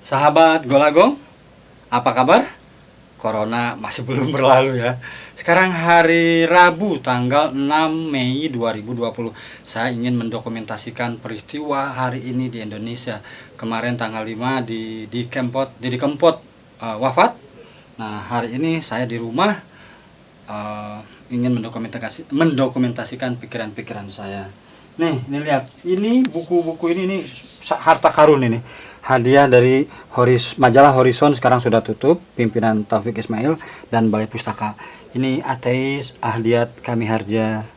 Sahabat Golagong, apa kabar? Corona masih belum berlalu ya. Sekarang hari Rabu tanggal 6 Mei 2020. Saya ingin mendokumentasikan peristiwa hari ini di Indonesia. Kemarin tanggal 5 di Kempot wafat. Nah, hari ini saya di rumah ingin mendokumentasikan pikiran-pikiran saya. Ini lihat. Ini buku-buku ini harta karun ini. Hadiah dari majalah Horizon, sekarang sudah tutup, pimpinan Taufik Ismail dan Balai Pustaka. Ini Ateis, Ahdiat Kami Harja.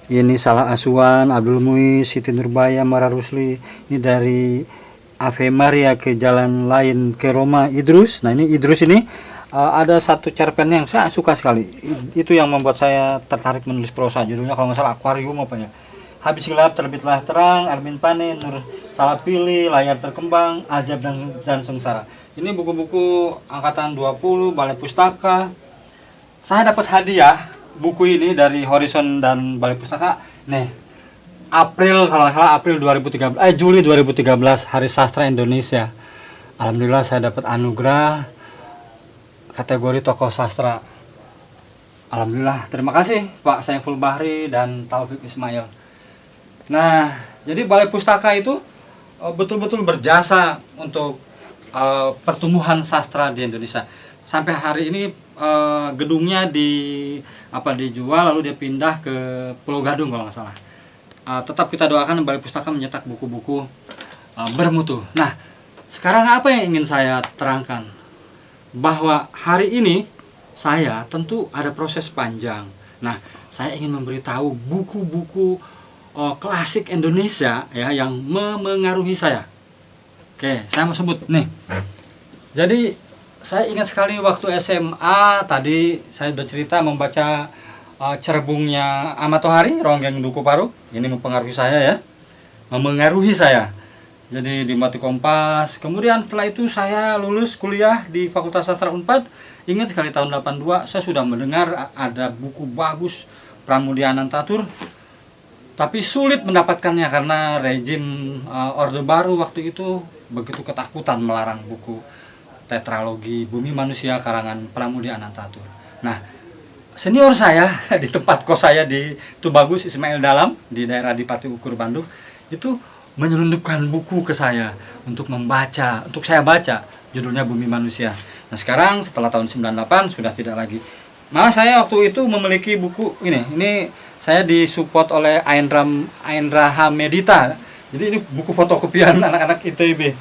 Ini Salah Asuhan, Abdul Muiz, Siti Nurbaya, Mara Rusli. Ini dari Ave Maria ke Jalan Lain ke Roma, Idrus. Nah, ini Idrus ini ada satu cerpen yang saya suka sekali. Itu yang membuat saya tertarik menulis prosa. Judulnya kalau nggak salah Akuarium apa ya. Habis gelap terbitlah terang, Armin Pane, Nur Salah Pilih, Layar Terkembang, Ajab dan Sengsara. Ini buku-buku angkatan 20 Balai Pustaka. Saya dapat hadiah buku ini dari Horizon dan Balai Pustaka. April kalau nggak salah Juli 2013, Hari Sastra Indonesia. Alhamdulillah saya dapat anugerah kategori tokoh sastra. Alhamdulillah, terima kasih Pak Saiful Bahri dan Taufik Ismail. Nah, jadi Balai Pustaka itu betul-betul berjasa untuk pertumbuhan sastra di Indonesia. Sampai hari ini gedungnya dijual, lalu dia pindah ke Pulau Gadung kalau nggak salah. Tetap kita doakan Balai Pustaka mencetak buku-buku bermutu. Nah, sekarang apa yang ingin saya terangkan? Bahwa hari ini saya tentu ada proses panjang. Nah, saya ingin memberitahu buku-buku klasik Indonesia ya yang memengaruhi saya. Oke, saya mau sebut nih. Jadi saya ingat sekali waktu SMA tadi saya sudah cerita membaca cerbungnya Ahmad Tohari, Ronggeng Duku Paru. Ini mempengaruhi saya ya. Memengaruhi saya. Jadi di Mati Kompas. Kemudian setelah itu saya lulus kuliah di Fakultas Sastra Unpad. Ingat sekali tahun 82 saya sudah mendengar ada buku bagus Pramudia Anantatur. Tapi sulit mendapatkannya karena rejim Orde Baru waktu itu begitu ketakutan melarang buku tetralogi Bumi Manusia karangan Pramudia Anantatur. Nah, senior saya di tempat kos saya di Tubagus, Ismail Dalam di daerah Dipati Ukur Bandung, itu menyelundupkan buku ke saya untuk saya baca, judulnya Bumi Manusia. Nah, sekarang setelah tahun 98 sudah tidak lagi. Malah saya waktu itu memiliki buku ini saya disupport oleh Aindra Hamedita. Jadi ini buku fotokopian anak-anak ITB.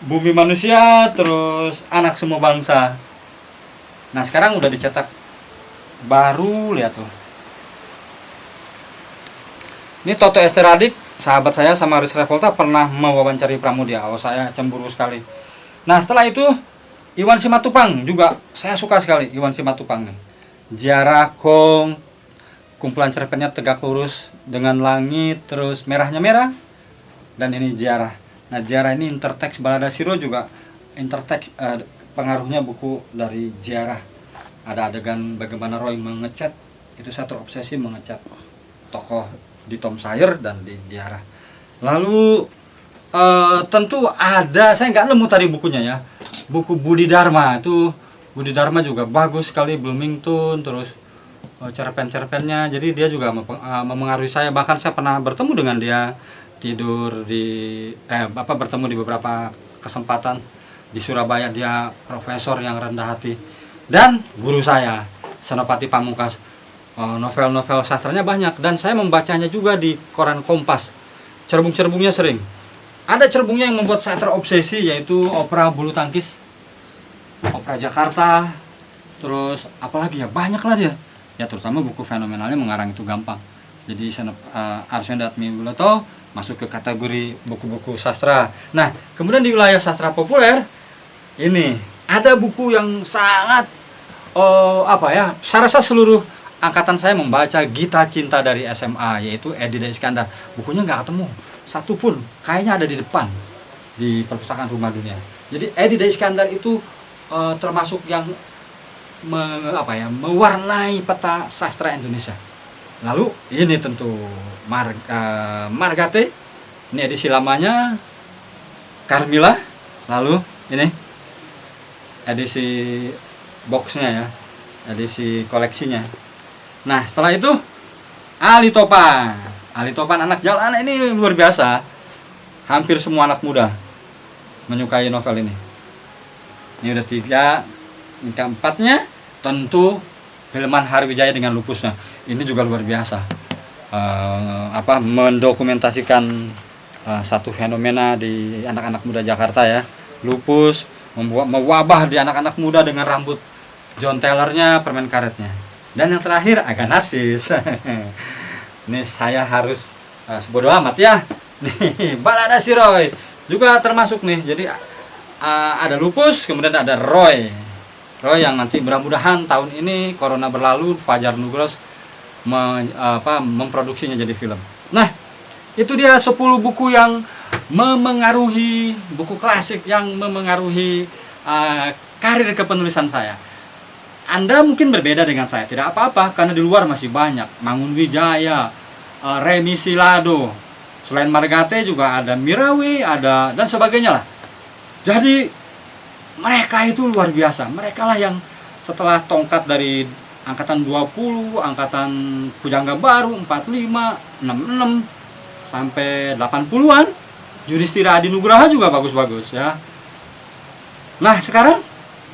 Bumi Manusia, terus Anak Semua Bangsa. Nah, sekarang udah dicetak baru, lihat tuh. Ini Toto Esteradik, sahabat saya sama Aris Revolta pernah mewawancari Pramudia. Saya cemburu sekali. Nah, setelah itu Iwan Simatupang juga saya suka sekali. Iwan Simatupang nih. Ziarah Kong, kumpulan cerpennya Tegak Lurus dengan Langit, terus Merahnya Merah, dan ini Ziarah. Nah, Ziarah ini interteks Balada Siro juga interteks pengaruhnya buku dari Ziarah. Ada adegan bagaimana Roy mengecat, itu saya terobsesi mengecat tokoh di Tom Sawyer dan di Ziarah. Lalu tentu ada, saya nggak nemu tadi bukunya ya, buku Budi Dharma. Itu Budi Dharma juga bagus sekali, Bloomington, terus cerpen-cerpennya. Jadi dia juga memengaruhi saya. Bahkan saya pernah bertemu dengan dia, bertemu di beberapa kesempatan di Surabaya. Dia profesor yang rendah hati dan guru saya, Senopati Pamungkas. Novel-novel sastranya banyak dan saya membacanya juga di koran Kompas. Cerbung-cerbungnya sering. Ada cerbungnya yang membuat saya terobsesi, yaitu opera Bulu Tangkis, opera Jakarta, terus apalagi ya, banyak lah dia. Ya, terutama buku fenomenalnya Mengarang Itu Gampang. Jadi Arswendo Atmiwiloto masuk ke kategori buku-buku sastra. Nah, kemudian di wilayah sastra populer ini ada buku yang sangat saya rasa seluruh angkatan saya membaca Gita Cinta dari SMA, yaitu Edi Iskandar. Bukunya nggak ketemu satu pun, kayaknya ada di depan di perpustakaan Rumah Dunia. Jadi Edi Iskandar itu termasuk yang mewarnai peta sastra Indonesia. Lalu ini tentu Margate, ini edisi lamanya, Carmilla, lalu Ini edisi boxnya ya, edisi koleksinya. Nah setelah itu Ali Topan. Ali Topan anak jalan ini luar biasa. Hampir semua anak muda menyukai novel ini. Ini udah 3, ini keempatnya tentu Hilman Harwijaya dengan Lupusnya. Ini juga luar biasa. Mendokumentasikan satu fenomena di anak-anak muda Jakarta ya. Lupus mewabah di anak-anak muda dengan rambut John Taylor-nya, permen karetnya. Dan yang terakhir agak narsis. Ini saya harus bodo amat ya. Nih, Balada si Roy juga termasuk nih. Jadi ada Lupus, kemudian ada Roy. Roy yang nanti mudah-mudahan tahun ini corona berlalu, Fajar Nugros memproduksinya jadi film. Nah, itu dia 10 buku yang memengaruhi, buku klasik yang memengaruhi karir kepenulisan saya. Anda mungkin berbeda dengan saya, tidak apa-apa karena di luar masih banyak. Mangun Wijaya, Remi Silado, selain Margate juga ada Mirawi, ada dan sebagainya lah. Jadi mereka itu luar biasa. Mereka lah yang setelah tongkat dari angkatan 20, angkatan Pujangga Baru 45, 66 sampai 80-an, Yudhistira Adi Nugraha juga bagus-bagus ya. Nah, sekarang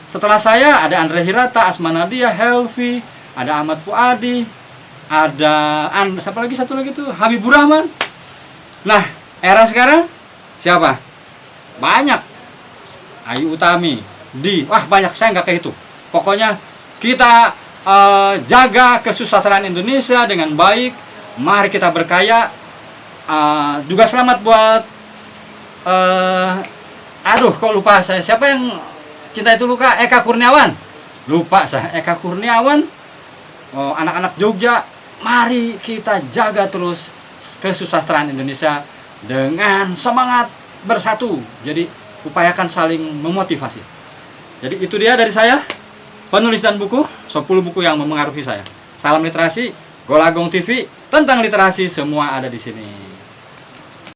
setelah saya ada Andre Hirata, Asma Nadia, Helvi, ada Ahmad Fuadi, ada siapa lagi, satu lagi tuh Habibur Rahman. Nah, era sekarang siapa? Banyak. Ayu Utami, banyak, saya nggak kehitung. Pokoknya kita jaga kesusastraan Indonesia dengan baik. Mari kita berkaya. Juga selamat buat kok lupa saya, siapa yang cinta itu luka, Eka Kurniawan, lupa saya, Eka Kurniawan. Anak-anak Jogja, mari kita jaga terus kesusastraan Indonesia dengan semangat bersatu. Jadi upayakan saling memotivasi. Jadi itu dia dari saya, penulis dan buku, 10 buku yang memengaruhi saya. Salam literasi, Golagong TV, tentang literasi semua ada di sini.